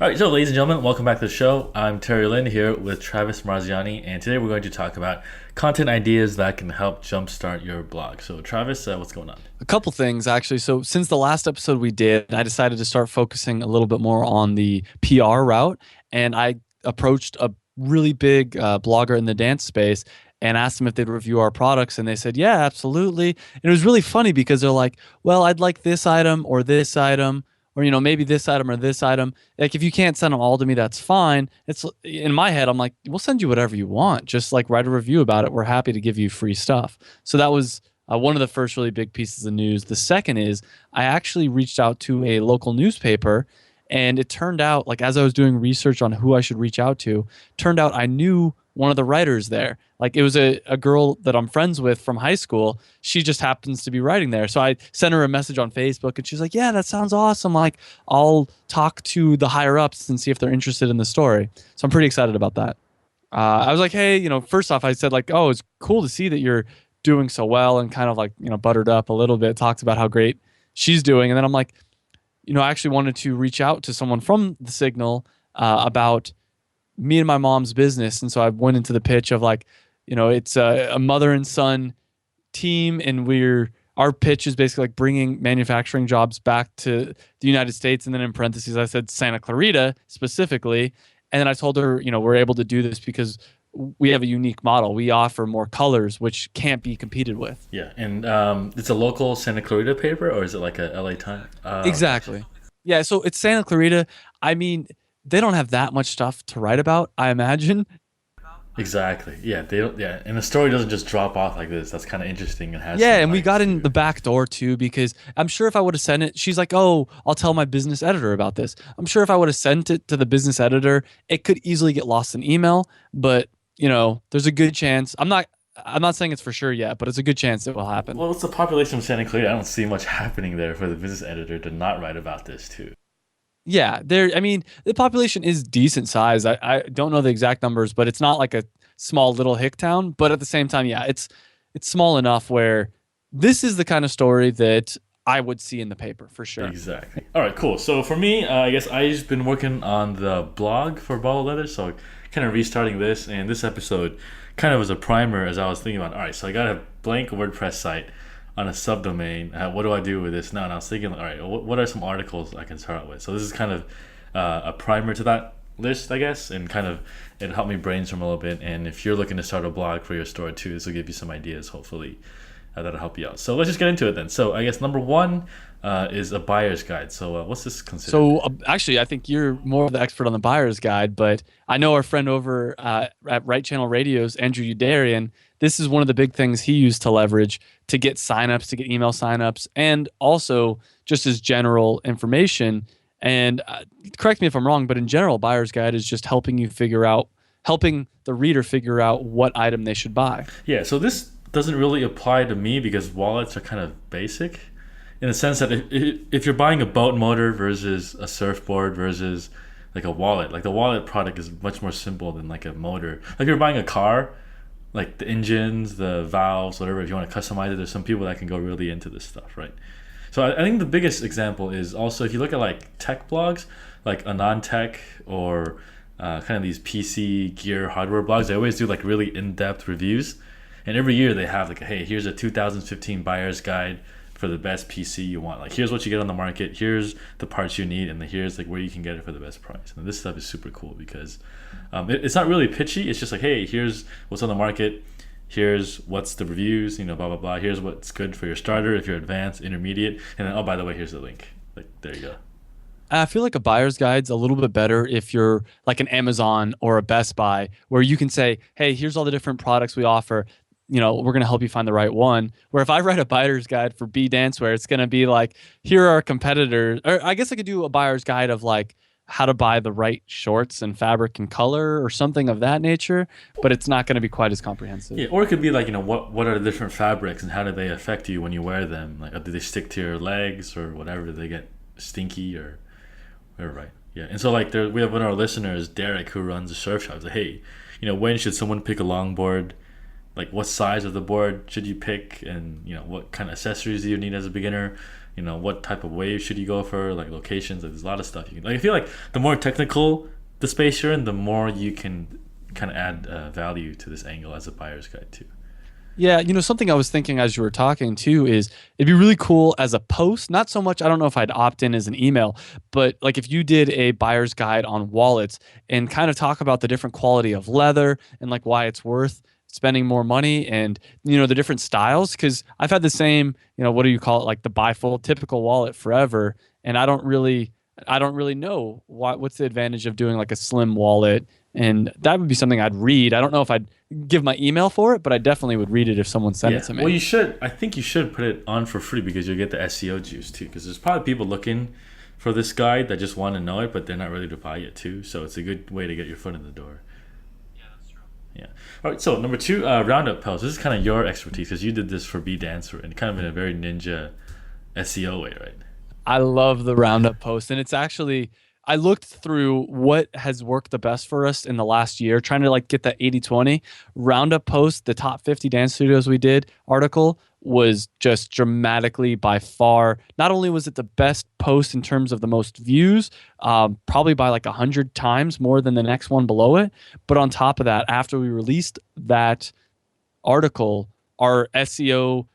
All right, so ladies and gentlemen, welcome back to the show. I'm Terry Lynn here with Travis Marziani, and today we're going to talk about content ideas that can help jumpstart your blog. So, Travis, what's going on? A couple things actually. So since the last episode we did, I decided to start focusing a little bit more on the PR route, and I approached a really big blogger in the dance space and asked them if they'd review our products, and they said, "Yeah, absolutely." And it was really funny because they're like, "Well, I'd like this item or this item." Or maybe this item or this item. Like if you can't send them all to me, that's fine. It's in my head. I'm like, we'll send you whatever you want. Just like write a review about it. We're happy to give you free stuff. So that was one of the first really big pieces of news. The second is I actually reached out to a local newspaper, and it turned out, like as I was doing research on who I should reach out to, turned out I knew one of the writers there. Like it was a girl that I'm friends with from high school. She just happens to be writing there. So I sent her a message on Facebook, and she's like, "Yeah, that sounds awesome. Like I'll talk to the higher ups and see if they're interested in the story." So I'm pretty excited about that. I was like, "Hey, first off, I said like, oh, it's cool to see that you're doing so well," and kind of like, buttered up a little bit, talked about how great she's doing. And then I'm like, I actually wanted to reach out to someone from the Signal about me and my mom's business. And so I went into the pitch of like, it's a mother and son team, and our pitch is basically like bringing manufacturing jobs back to the United States. And then in parentheses, I said Santa Clarita specifically. And then I told her, we're able to do this because we have a unique model. We offer more colors, which can't be competed with. Yeah, and it's a local Santa Clarita paper, or is it like a LA Times? Exactly. Yeah, so it's Santa Clarita. I mean, they don't have that much stuff to write about, I imagine. Exactly. Yeah, they don't. Yeah, and the story doesn't just drop off like this. That's kind of interesting. It has Yeah, some and we bites got to in it. the back door too, because I'm sure if I would have sent it, she's like, "Oh, I'll tell my business editor about this." I'm sure if I would have sent it to the business editor, it could easily get lost in email, but there's a good chance. I'm not saying it's for sure yet, but it's a good chance it will happen. Well, it's the population of Santa Clarita. I don't see much happening there for the business editor to not write about this too. Yeah, I mean, the population is decent size. I don't know the exact numbers, but it's not like a small little hick town. But at the same time, yeah, it's small enough where this is the kind of story that I would see in the paper for sure. Exactly. All right, cool. So for me, I guess I've been working on the blog for Ball Leather, so kind of restarting this, and this episode kind of was a primer as I was thinking about. All right, so I got a blank WordPress site on a subdomain. What do I do with this now? And I was thinking, all right, what are some articles I can start with? So this is kind of a primer to that list, I guess, and kind of it helped me brainstorm a little bit. And if you're looking to start a blog for your store too, this will give you some ideas, hopefully that'll help you out. So let's just get into it then. So I guess number one is a buyer's guide. So what's this considered? So actually, I think you're more of the expert on the buyer's guide, but I know our friend over at Right Channel Radio's Andrew Udarian. This is one of the big things he used to leverage to get signups, to get email signups, and also just as general information. And correct me if I'm wrong, but in general, buyer's guide is just helping the reader figure out what item they should buy. Yeah, so this doesn't really apply to me because wallets are kind of basic in the sense that if you're buying a boat motor versus a surfboard versus like a wallet, like the wallet product is much more simple than like a motor. Like if you're buying a car, like the engines, the valves, whatever, if you want to customize it, there's some people that can go really into this stuff, right? So I think the biggest example is also if you look at like tech blogs, like Anon Tech or kind of these PC gear hardware blogs, they always do like really in-depth reviews. And every year they have like, hey, here's a 2015 buyer's guide for the best PC you want. Like, here's what you get on the market. Here's the parts you need, and here's like where you can get it for the best price. And this stuff is super cool because it's not really pitchy. It's just like, hey, here's what's on the market. Here's what's the reviews. Blah blah blah. Here's what's good for your starter if you're advanced, intermediate, and then by the way, here's the link. Like, there you go. I feel like a buyer's guide's a little bit better if you're like an Amazon or a Best Buy, where you can say, "Hey, here's all the different products we offer. We're going to help you find the right one." Where if I write a buyer's guide for B Dancewear, it's going to be like, here are our competitors. Or I guess I could do a buyer's guide of like how to buy the right shorts and fabric and color or something of that nature, but it's not going to be quite as comprehensive. Yeah, or it could be like, what are the different fabrics and how do they affect you when you wear them? Like, do they stick to your legs or whatever? Do they get stinky or whatever, right? Yeah, and so like we have one of our listeners, Derek, who runs a surf shop. He's like, hey, when should someone pick a longboard? Like, what size of the board should you pick, and what kind of accessories do you need as a beginner? what type of wave should you go for, like locations. Like, there's a lot of stuff you can. Like, I feel like the more technical the space you're in, the more you can kind of add value to this angle as a buyer's guide too. Yeah, something I was thinking as you were talking too is it'd be really cool as a post. Not so much, I don't know if I'd opt in as an email, but like if you did a buyer's guide on wallets and kind of talk about the different quality of leather and like why it's worth spending more money and the different styles. Because I've had the same, what do you call it, like the bifold typical wallet forever, and I don't really know what's the advantage of doing like a slim wallet, and that would be something I'd read. I don't know if I'd give my email for it, but I definitely would read it if someone sent it to me. Well, you should. I think you should put it on for free because you'll get the SEO juice too. Because there's probably people looking for this guide that just want to know it, but they're not ready to buy it too. So it's a good way to get your foot in the door. Yeah, that's true. Yeah. All right. So number 2, roundup posts. This is kind of your expertise because you did this for B Dancer and kind of in a very ninja SEO way, right? I love the roundup post, and it's actually I looked through what has worked the best for us in the last year, trying to like get that 80/20 roundup post. The top 50 dance studios we did article was just dramatically by far. Not only was it the best post in terms of the most views, probably by like 100 times more than the next one below it, but on top of that, after we released that article, our SEO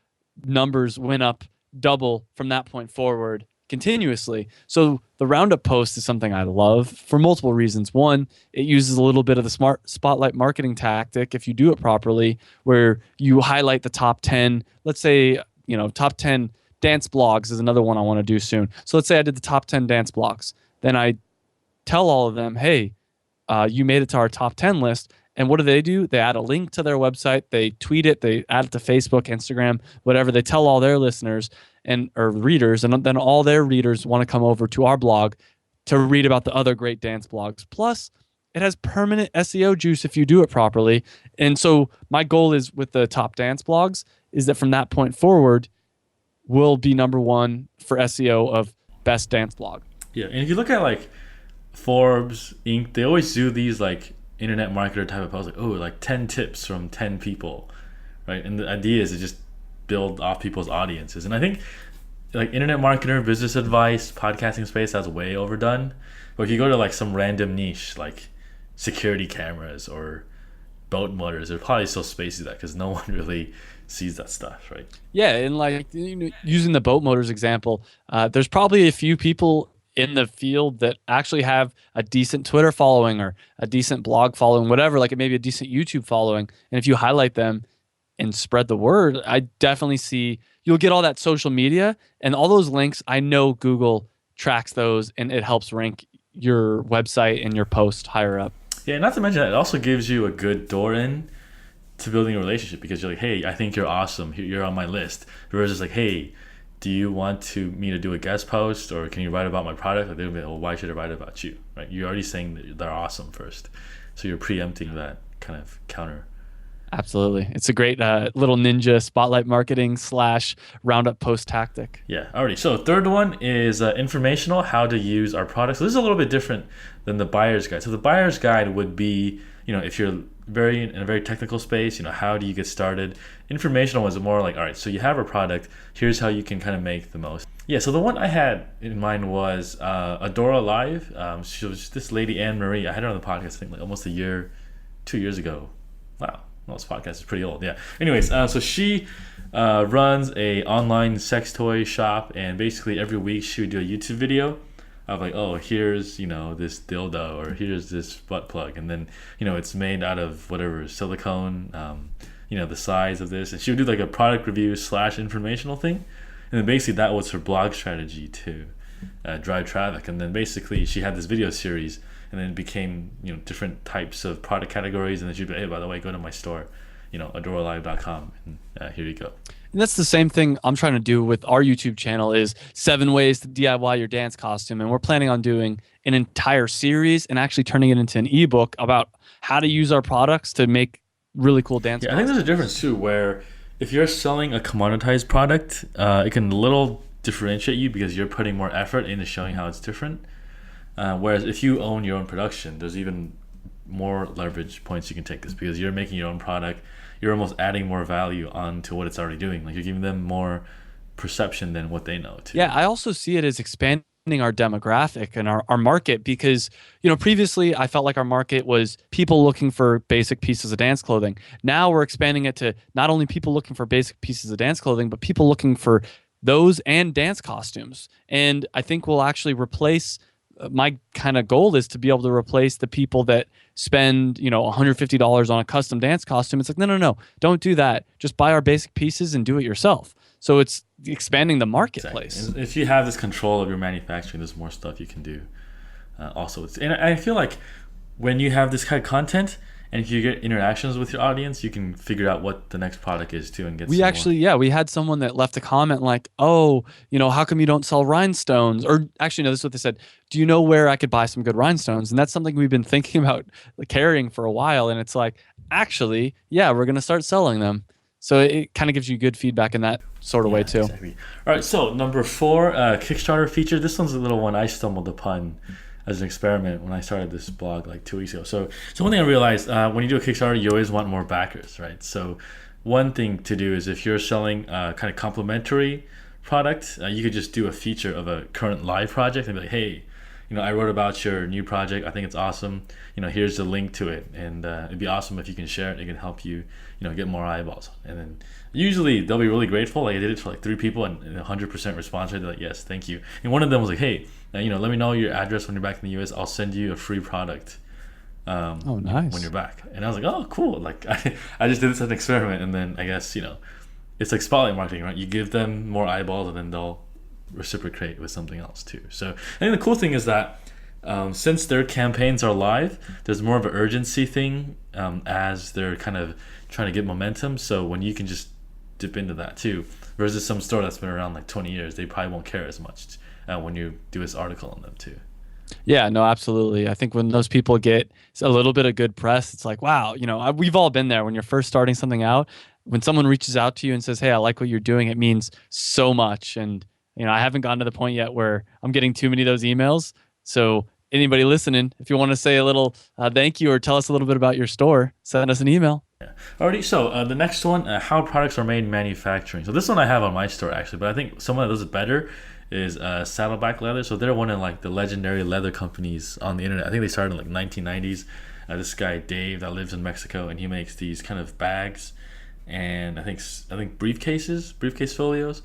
numbers went up double from that point forward continuously. So the roundup post is something I love for multiple reasons. One, it uses a little bit of the smart spotlight marketing tactic if you do it properly, where you highlight the top 10, let's say, top 10 dance blogs is another one I want to do soon. So let's say I did the top 10 dance blogs. Then I tell all of them, hey, you made it to our top 10 list. And what do? They add a link to their website. They tweet it. They add it to Facebook, Instagram, whatever. They tell all their listeners or readers, and then all their readers want to come over to our blog to read about the other great dance blogs. Plus, it has permanent SEO juice if you do it properly. And so my goal is with the top dance blogs is that from that point forward, we'll be number one for SEO of best dance blog. Yeah, and if you look at like Forbes, Inc., they always do these like internet marketer type of posts, like, oh, like 10 tips from 10 people, right? And the idea is to just build off people's audiences. And I think like internet marketer, business advice, podcasting space, that's way overdone. But if you go to like some random niche like security cameras or boat motors, there's probably still space to that because no one really sees that stuff, right? Yeah, and like using the boat motors example, there's probably a few people in the field that actually have a decent Twitter following or a decent blog following, whatever, like it may be a decent YouTube following. And if you highlight them and spread the word, I definitely see you'll get all that social media and all those links. I know Google tracks those and it helps rank your website and your post higher up. Yeah, not to mention that it also gives you a good door in to building a relationship because you're like, hey, I think you're awesome. You're on my list. Versus like, hey, do you want me to do a guest post or can you write about my product? Like, they'll be like, well, why should I write about you? Right? You're already saying that they're awesome first. So you're preempting that kind of counter. Absolutely. It's a great little ninja spotlight marketing / roundup post tactic. Yeah, alrighty. So third one is informational, how to use our products. So this is a little bit different than the buyer's guide. So the buyer's guide would be, if you're in a very technical space, how do you get started? Informational was more like, all right, so you have a product, here's how you can kind of make the most. Yeah, so the one I had in mind was Adora Live. She was this lady, Anne Marie. I had her on the podcast, I think like almost 2 years ago. Wow. Well, this podcast is pretty old. Yeah. Anyways, so she runs a online sex toy shop, and basically every week she would do a YouTube video of like, oh, here's this dildo or here's this butt plug, and then it's made out of whatever silicone, the size of this, and she would do like a product review / informational thing, and then basically that was her blog strategy to drive traffic, and then basically she had this video series. And then it became, different types of product categories. And then she'd be, hey, by the way, go to my store, adoralive.com. And here you go. And that's the same thing I'm trying to do with our YouTube channel is 7 ways to DIY your dance costume. And we're planning on doing an entire series and actually turning it into an ebook about how to use our products to make really cool dance costumes. I think there's a difference too, where if you're selling a commoditized product, it can a little differentiate you because you're putting more effort into showing how it's different. Whereas if you own your own production, there's even more leverage points you can take this because you're making your own product. You're almost adding more value onto what it's already doing. Like you're giving them more perception than what they know too. Yeah, I also see it as expanding our demographic and our market because, previously I felt like our market was people looking for basic pieces of dance clothing. Now we're expanding it to not only people looking for basic pieces of dance clothing, but people looking for those and dance costumes. And I think we'll actually replace my kind of goal is to be able to replace the people that spend, $150 on a custom dance costume. It's like, no, no, no, don't do that. Just buy our basic pieces and do it yourself. So it's expanding the Exactly. marketplace. And if you have this control of your manufacturing, there's more stuff you can do. And I feel like when you have this kind of content and if you get interactions with your audience, you can figure out what the next product is too and get We some more. actually, yeah, we had someone that left a comment like, oh, how come you don't sell rhinestones? Or actually, no, this is what they said. Do you know where I could buy some good rhinestones? And that's something we've been thinking about carrying for a while. And it's like, actually, yeah, we're going to start selling them. So it kind of gives you good feedback in that sort of way Yeah, too. exactly. All right, so number four, Kickstarter feature. This one's a little one I stumbled upon as an experiment when I started this blog like 2 weeks ago. So one thing I realized when you do a Kickstarter, you always want more backers, right? So one thing to do is if you're selling kind of complementary product, you could just do a feature of a current live project and be like, hey, I wrote about your new project. I think it's awesome. Here's the link to it, and it'd be awesome if you can share it. It can help you, get more eyeballs. And then usually they'll be really grateful. Like I did it for like 3 people, and 100% response rate. They're like, yes, thank you. And one of them was like, hey, let me know your address when you're back in the U.S. I'll send you a free product. Oh, nice. When you're back. And I was like, oh, cool. Like I just did this as an experiment, and then I guess it's like spotlight marketing, right? You give them more eyeballs, and then they'll reciprocate with something else too. So I think the cool thing is that since their campaigns are live, there's more of an urgency thing as they're kind of trying to get momentum. So when you can just dip into that too, versus some store that's been around like 20 years, they probably won't care as much when you do this article on them too. Yeah, no, absolutely. I think when those people get a little bit of good press, it's like, wow, we've all been there when you're first starting something out. When someone reaches out to you and says, hey, I like what you're doing, it means so much. And, I haven't gotten to the point yet where I'm getting too many of those emails. So anybody listening, if you want to say a little thank you or tell us a little bit about your store, send us an email. Yeah. Alrighty, so the next one, how products are made in manufacturing. So this one I have on my store actually, but I think someone that does it better is Saddleback Leather. So they're one of like the legendary leather companies on the internet. I think they started in like 1990s. This guy Dave that lives in Mexico, and he makes these kind of bags and I think briefcase folios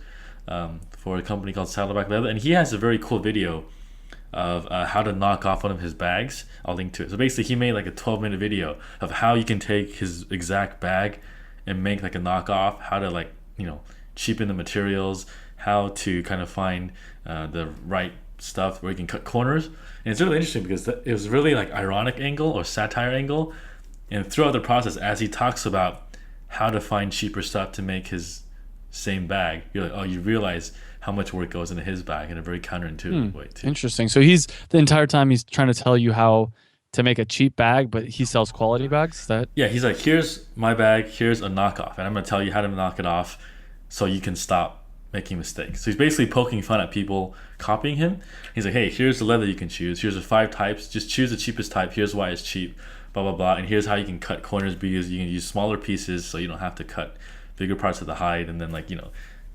for a company called Saddleback Leather. And he has a very cool video of how to knock off one of his bags. I'll link to it. So basically, he made like a 12-minute video of how you can take his exact bag and make like a knockoff. How to like cheapen the materials. How to kind of find the right stuff where you can cut corners. And it's really interesting because it was really like ironic angle or satire angle. And throughout the process, as he talks about how to find cheaper stuff to make his same bag, you're like, oh, you realize how much work goes into his bag in a very counterintuitive way too. Interesting. So he's the entire time he's trying to tell you how to make a cheap bag, but he sells quality bags. Is that Yeah, he's like, here's my bag, here's a knockoff, and I'm gonna tell you how to knock it off so you can stop making mistakes. So he's basically poking fun at people copying him. He's like, hey, here's the leather you can choose. Here's the 5 types. Just choose the cheapest type. Here's why it's cheap. Blah blah blah. And here's how you can cut corners because you can use smaller pieces, so you don't have to cut bigger parts of the hide. And then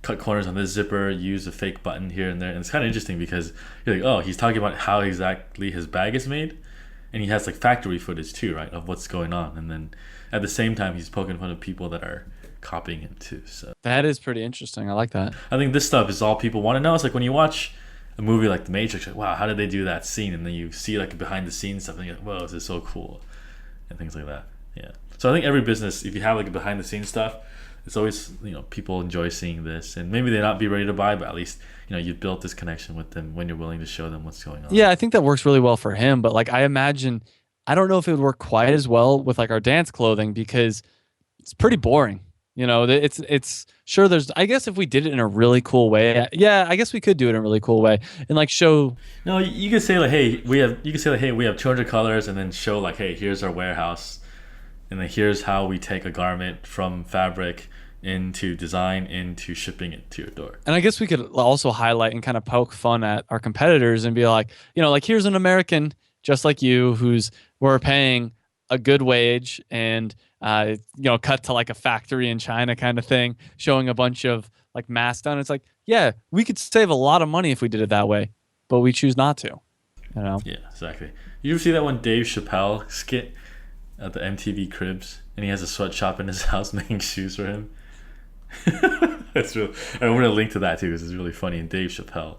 cut corners on this zipper. Use a fake button here and there. And it's kind of interesting because you're like, oh, he's talking about how exactly his bag is made, and he has like factory footage too, right, of what's going on. And then at the same time, he's poking fun of people that are copying him too. So that is pretty interesting. I like that. I think this stuff is all people want to know. It's like when you watch a movie like The Matrix, like, wow, how did they do that scene? And then you see like behind the scenes stuff, and you're like, whoa, this is so cool, and things like that. Yeah. So I think every business, if you have like behind the scenes stuff, it's always people enjoy seeing this, and maybe they not be ready to buy, but at least you've built this connection with them when you're willing to show them what's going on. Yeah, I think that works really well for him. But like I imagine, I don't know if it would work quite as well with like our dance clothing because it's pretty boring. It's sure there's, I guess if we did it in a really cool way, yeah, I guess we could do it in a really cool way and like show. No, you could say like, hey, we have 200 colors, and then show like, hey, here's our warehouse, and then here's how we take a garment from fabric into design into shipping it to your door. And I guess we could also highlight and kind of poke fun at our competitors and be like, like here's an American just like you we're paying a good wage and cut to like a factory in China kind of thing, showing a bunch of like masked down. It's like, yeah, we could save a lot of money if we did it that way, but we choose not to. You know? Yeah, exactly. You ever see that one Dave Chappelle skit at the MTV Cribs, and he has a sweatshop in his house making shoes for him? That's real. I want to link to that too because it's really funny. And Dave Chappelle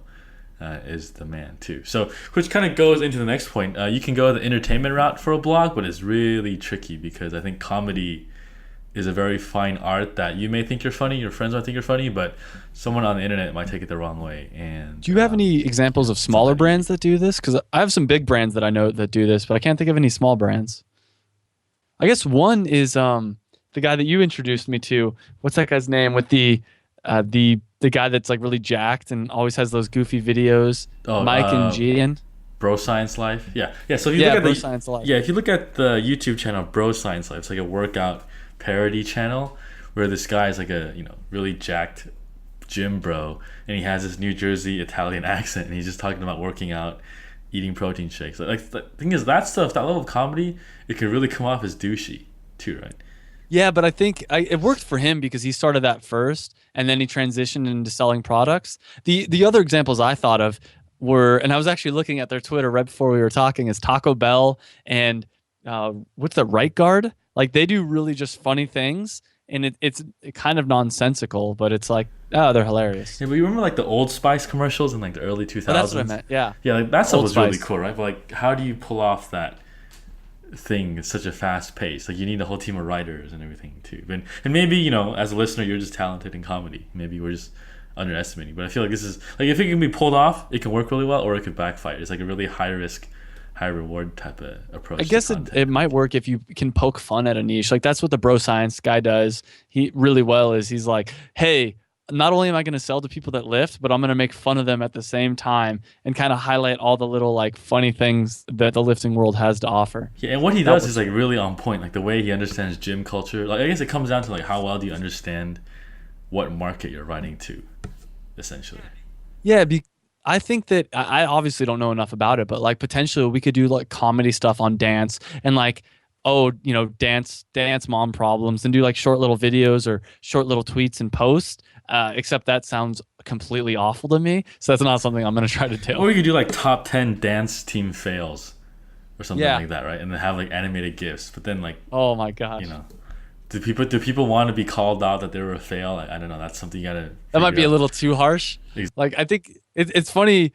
is the man too. So, which kind of goes into the next point. You can go the entertainment route for a blog, but it's really tricky because I think comedy is a very fine art that you may think you're funny, your friends might think you're funny, but someone on the internet might take it the wrong way. And Do you have any examples of it's not smaller that easy. brands that do this? Because I have some big brands that I know that do this, but I can't think of any small brands. I guess one is the guy that you introduced me to. What's that guy's name with the guy that's like really jacked and always has those goofy videos? Oh, Mike and Gian. Bro Science Life. Yeah, yeah. So if you Yeah, look at Bro the Science Life. yeah, if you look at the YouTube channel Bro Science Life, it's like a workout parody channel where this guy is like a really jacked gym bro, and he has this New Jersey Italian accent, and he's just talking about working out, eating protein shakes. Like the thing is, that stuff, that level of comedy, it can really come off as douchey too, right? Yeah, but I think it worked for him because he started that first, and then he transitioned into selling products. The other examples I thought of were, and I was actually looking at their Twitter right before we were talking, is Taco Bell and what's the Right Guard? Like they do really just funny things, and it's kind of nonsensical, but it's like, oh, they're hilarious. Yeah, but you remember like the Old Spice commercials in like the early two Oh, that's what I thousands? meant. Yeah, Yeah, like that stuff Old was really Spice. cool, right? But like, how do you pull off that thing at such a fast pace? Like, you need a whole team of writers and everything too. And maybe as a listener, you're just talented in comedy. Maybe we're just underestimating. But I feel like this is like if it can be pulled off, it can work really well, or it could backfire. It's like a really high risk, high reward type of approach I to guess it, content. it might work if you can poke fun at a niche. Like that's what the bro science guy does. He really well is he's like, hey, not only am I going to sell to people that lift, but I'm going to make fun of them at the same time and kind of highlight all the little like funny things that the lifting world has to offer. Yeah, and what he That does is works. like really on point. Like the way he understands gym culture. Like I guess it comes down to like how well do you understand what market you're writing to, essentially. Yeah, I think that I obviously don't know enough about it, but like potentially we could do like comedy stuff on dance and like, oh, dance mom problems and do like short little videos or short little tweets and posts. Except that sounds completely awful to me, so that's not something I'm gonna try to Or do. we could do like top 10 dance team fails or something Yeah. like that, right? And then have like animated gifs. But then like, Oh my you gosh. know, do people want to be called out that they were a fail? I don't know. That's something you gotta That might figure be a out. little too harsh. Ex- Like I think it's funny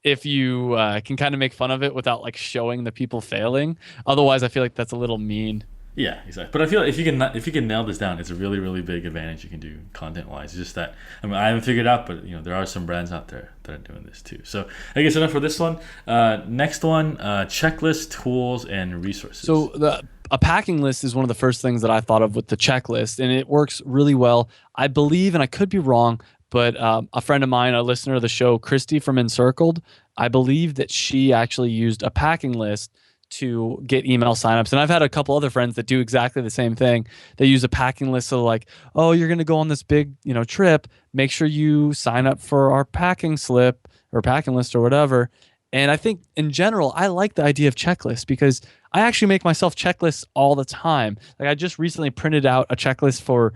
if you can kind of make fun of it without like showing the people failing. Otherwise, I feel like that's a little mean. Yeah, exactly. But I feel if you can nail this down, it's a really really big advantage you can do content wise. It's just that I haven't figured it out, but there are some brands out there that are doing this too. So I guess enough for this one. Next one, checklist, tools, and resources. So a packing list is one of the first things that I thought of with the checklist, and it works really well. I believe, and I could be wrong, but a friend of mine, a listener of the show, Christy from Encircled, I believe that she actually used a packing list to get email signups. And I've had a couple other friends that do exactly the same thing. They use a packing list. So like, oh, you're going to go on this big, trip. Make sure you sign up for our packing slip or packing list or whatever. And I think in general, I like the idea of checklists because I actually make myself checklists all the time. Like I just recently printed out a checklist for,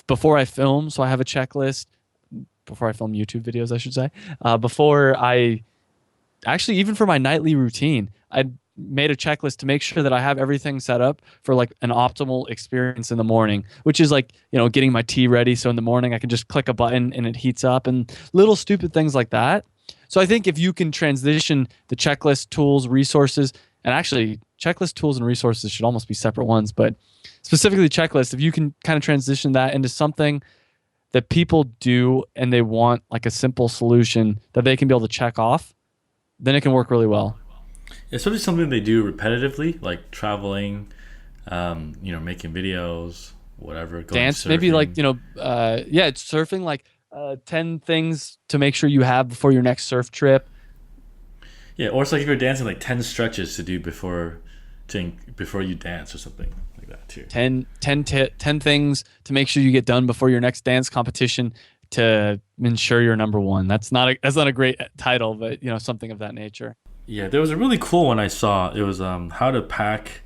before I film. So I have a checklist before I film YouTube videos, I should say. Before I actually, even for my nightly routine, I made a checklist to make sure that I have everything set up for like an optimal experience in the morning, which is like, getting my tea ready. So in the morning I can just click a button and it heats up and little stupid things like that. So I think if you can transition the checklist, tools, resources, and actually checklist, tools, and resources should almost be separate ones, but specifically checklist, if you can kind of transition that into something that people do and they want like a simple solution that they can be able to check off, then it can work really well. Especially something they do repetitively, like traveling, making videos, whatever, going Dance, maybe like, surfing. yeah, it's surfing, like 10 things to make sure you have before your next surf trip. Yeah, or it's like if you're dancing, like 10 stretches to do before you dance or something like that too. 10 things to make sure you get done before your next dance competition to ensure you're number one. That's not a great title, but something of that nature. Yeah, there was a really cool one I saw. It was how to pack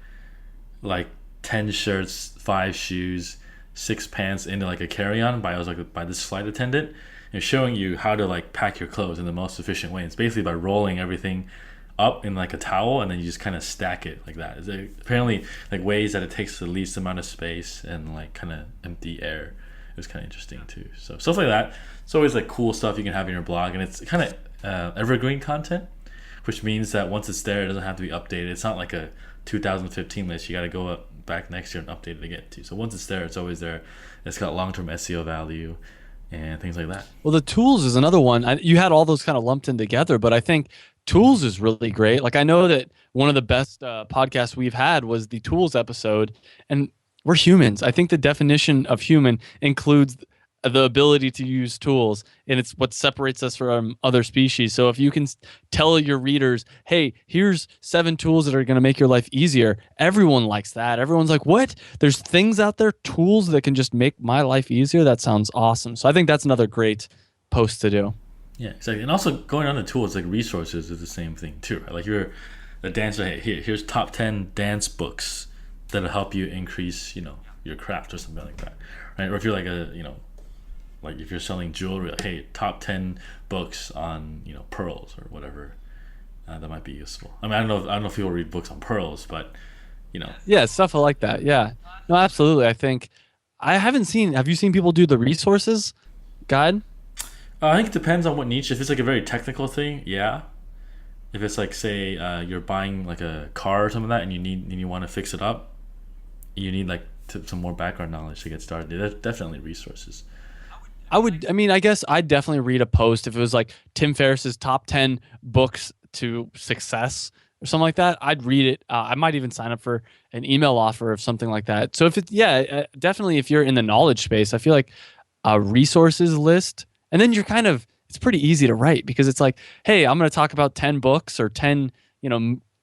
like 10 shirts, 5 shoes, six pants into like a carry-on by this flight attendant, and showing you how to like pack your clothes in the most efficient way. It's basically by rolling everything up in like a towel, and then you just kind of stack it like that. It's apparently like ways that it takes the least amount of space and like kind of empty air. It was kind of interesting too. So stuff like that. It's always like cool stuff you can have in your blog, and it's kind of evergreen content, which means that once it's there, it doesn't have to be updated. It's not like a 2015 list. You got to go up back next year and update it again too. So once it's there, it's always there. It's got long-term SEO value and things like that. Well, the tools is another one. You had all those kind of lumped in together, but I think tools is really great. Like I know that one of the best podcasts we've had was the tools episode, and we're humans. I think the definition of human includes the ability to use tools, and it's what separates us from other species. So if you can tell your readers, hey, here's 7 tools that are going to make your life easier, everyone likes that. Everyone's like, what? There's things out there, tools that can just make my life easier? That sounds awesome. So I think that's another great post to do. Yeah, exactly. And also going on the tools, like resources is the same thing too, right? Like you're a dancer, hey, here's top 10 dance books that'll help you increase, your craft or something like that, right? Or if you're like like if you're selling jewelry, like, hey, top 10 books on, pearls or whatever, that might be useful. I mean, I don't know if people read books on pearls, but, Yeah, stuff like that. Yeah. No, absolutely. I think have you seen people do the resources guide? I think it depends on what niche. If it's like a very technical thing, yeah. If it's like, say, you're buying like a car or something like that, and you want to fix it up, you need like some more background knowledge to get started. There's definitely resources. I guess I'd definitely read a post if it was like Tim Ferriss's top 10 books to success or something like that. I'd read it. I might even sign up for an email offer of something like that. So definitely if you're in the knowledge space, I feel like a resources list, and then it's pretty easy to write because it's like, hey, I'm going to talk about 10 books or 10,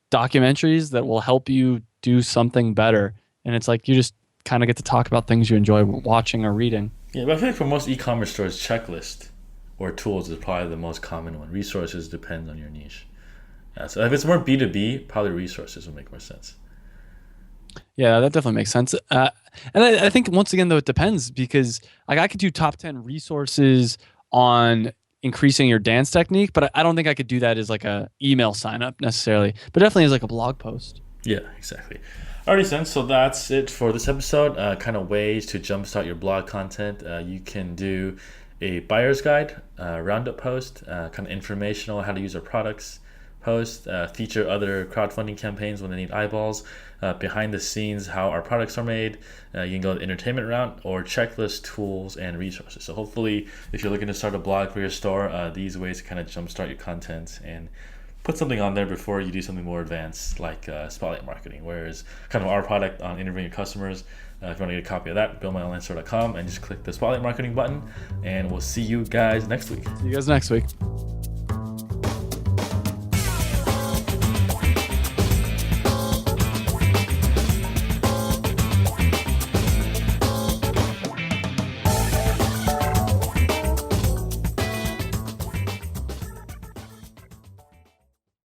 documentaries that will help you do something better. And it's like, you just kind of get to talk about things you enjoy watching or reading. Yeah, but I feel like for most e-commerce stores, checklist or tools is probably the most common one. Resources depends on your niche. So if it's more B2B, probably resources will make more sense. Yeah, that definitely makes sense. And I think once again, though, it depends because like I could do top 10 resources on increasing your dance technique, but I don't think I could do that as like a email sign up necessarily, but definitely as like a blog post. Yeah, exactly. Alrighty, then. So that's it for this episode. Kind of ways to jumpstart your blog content. You can do a buyer's guide, roundup post, kind of informational, how to use our products post, feature other crowdfunding campaigns when they need eyeballs, behind the scenes, how our products are made. You can go the entertainment route or checklist, tools, and resources. So hopefully, if you're looking to start a blog for your store, these ways to kind of jumpstart your content and put something on there before you do something more advanced like spotlight marketing, whereas kind of our product on interviewing your customers. If you want to get a copy of that, buildmyonlinestore.com and just click the spotlight marketing button, and we'll see you guys next week. See you guys next week.